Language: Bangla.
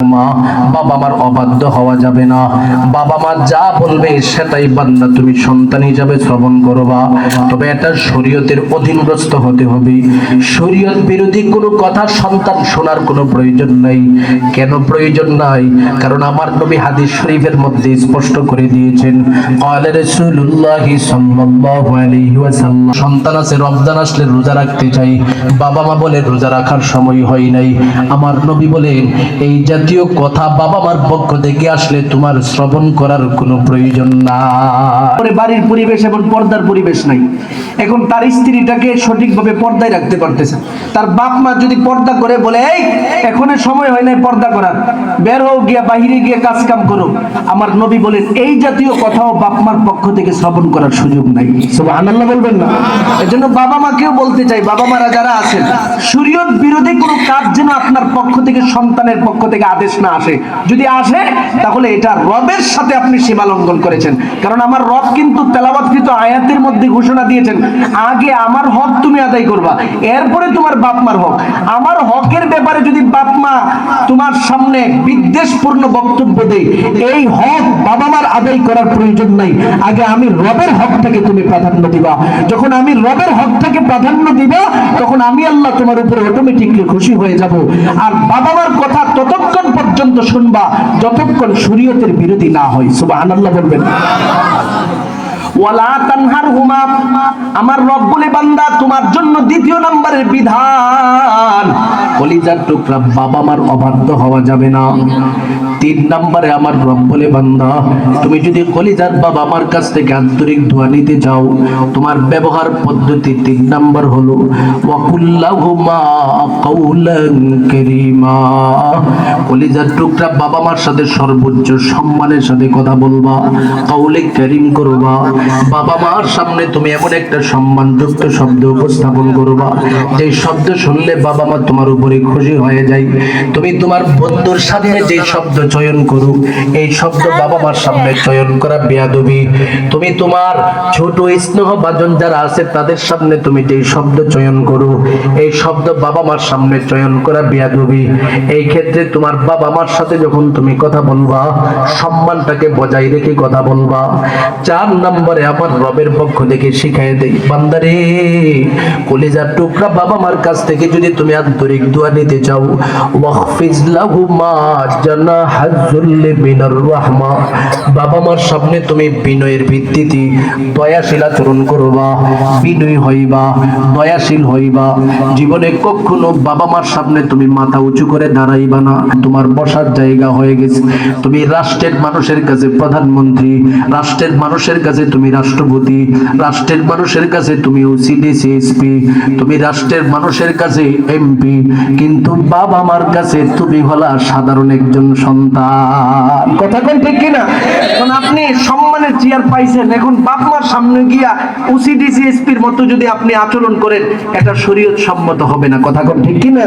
মা বাবা মার অবাধ্য হওয়া যাবে না। বাবা মা যা বলবে সেটাই বান্দা তুমি সন্তান হিসাবে শ্রবণ করবা। তবে এটা শরীয়তের অধীনস্থ হতে হবে। শরীয়ত বিরোধী কোনো কথা সন্তান শোনার কোনো প্রয়োজন নাই। কেন প্রয়োজন নাই? কারণ আমার নবী হাদিস শরীফের মধ্যে স্পষ্ট করে দিয়েছেন, ক্বালা রাসূলুল্লাহ সাল্লাল্লাহু আলাইহি ওয়াসাল্লাম, সন্তান আছে রমজান আসলে রোজা রাখতে চাই, বাবা মা বলে রোজা রাখার সময় হয় নাই। আমার নবী বলেন এই জাতীয় কথা বাবা মার পক্ষ থেকে আসলে তোমার শ্রবণ করার কোনো প্রয়োজন নাই। বাড়ির পরিবেশ এবং পর্দার পরিবেশ নাই। এখন তার স্ত্রীটাকে সঠিকভাবে পর্দায় রাখতে পারতেছে। তার বাপ মা যদি পর্দা করে বলে এই এখনো সময় হয় নাই পর্দা করার, বের হও গিয়া বাহিরে গিয়ে কাজ কাম করো, আমার নবী বলেন এই জাতীয় কথাও বাপ মার পক্ষ থেকে শ্রবণ করার সুযোগ নাই। সুবহানাল্লাহ বলবেন না? এজন্য বাবা মাকেও বলতে চাই, বাবা মারা যারা আছেন, শরীয়ত বিরোধী কোনো কাজ যেন আপনার পক্ষ থেকে সন্তানের পক্ষ থেকে আদেশ না আসে। যদি আসে তাহলে এটা রবের সাথে আপনি সীমা লঙ্ঘন করেছেন। কারণ আমার রব কিন্তু তেলাওয়াতকৃত আয়াতের মধ্যে ঘোষণা দিয়েছেন, আগে আমার হক তুমি আদায় করবা, এরপরে তোমার বাপ মার হক। আমার হকের ব্যাপারে যদি বাপ মা তোমার সামনে বিদ্বেষপূর্ণ বক্তব্য দেয়, এই হক বাবা মার আদায় করার প্রয়োজন নাই। আগে আমি রবের হকটাকে তুমি প্রাধান্য দিবা। যখন আমি রবের হকটাকে প্রাধান্য দিবা, তখন আমি আল্লাহ তোমার উপরে অটোমেটিকলি খুশি হয়ে যাব। আর বাবা মার কথা ততক্ষণ পর্যন্ত শুনবা যতক্ষণ শরীয়তের বিরোধী না হয়। সুবহানাল্লাহ বলবেন। ওয়ালা তানহারহুমা, আমার রব বলে বান্দা তোমার জন্য দ্বিতীয় নম্বরের বিধান, কলিজার টুকরা বাবা মার অবাধ্য হওয়া যাবে না। 3 নম্বরে আমার রব বলে বান্দা তুমি যদি কলিজার বাবা মার কাছ থেকে আন্তরিক দোয়া নিতে চাও, তোমার ব্যবহার পদ্ধতি 3 নম্বর হলো ওয়াকুল্লাহুমা কাওলান কারীমা। কলিজার টুকরা বাবা মার সাথে সর্বোচ্চ সম্মানের সাথে কথা বলবা, কাউলে কারীম করবা। বাবা মার সামনে তুমি এমন একটা সম্মানযুক্ত শব্দ উপস্থাপন করবা যে শব্দ শুনলে বাবা মা তোমার উপরে খুশি হয়ে যায়। তুমি তোমার বন্ধুর সামনে যে শব্দ চয়ন করো, এই শব্দ বাবা মার সামনে চয়ন করা বেয়াদবি। তুমি তোমার ছোট স্নেহভাজন যারা আছে তাদের সামনে তুমি যে শব্দ চয়ন করো, এই শব্দ বাবা মার সামনে চয়ন করা বেয়াদবি। এই ক্ষেত্রে তোমার বাবা মার সাথে যখন তুমি কথা বলবা, সম্মানটাকে বজায় রেখে কথা বলবা। 4 নম্বরে আমার রবের পক্ষ থেকে শিখায় দেই, বান্দারে কলিজার টুকরা বাবা মার কাছ থেকে যদি তুমি আন্তরিক দোয়া নিতে চাও, ওয়াখফিজ লাহুমা জানাহাযুল্লি মিনার রাহমা। বাবা মার সামনে তুমি বিনয়ের ভিত্তিতে দয়াশীল আচরণ করবা, বিনয়ী হইবা, দয়াশীল হইবা। জীবনে কখনো বাবা মার সামনে তুমি মাথা উঁচু করে দাঁড়াইবা না। তোমার বসার জায়গা হয়ে গেছে, তুমি রাষ্ট্রের মানুষের কাছে প্রধানমন্ত্রী, রাষ্ট্রের মানুষের কাছে তুমি রাষ্ট্রপতি, রাষ্ট্রের মানুষের কাছে তুমি ওসিডিসিএসপি, তুমি রাষ্ট্রের মানুষের কাছে এমপি, কিন্তু বাবা মার কাছে তুমি হলা সাধারণ একজন সন্তান। কথা কোন ঠিক কিনা? এখন আপনি সম্মানের চেয়ার পাইছেন, এখন বাপ মার সামনে গিয়া ওসিডিসিএসপির মতো যদি আপনি আচরণ করেন, এটা শরীয়ত সম্মত হবে না। কথা কোন ঠিক কিনা?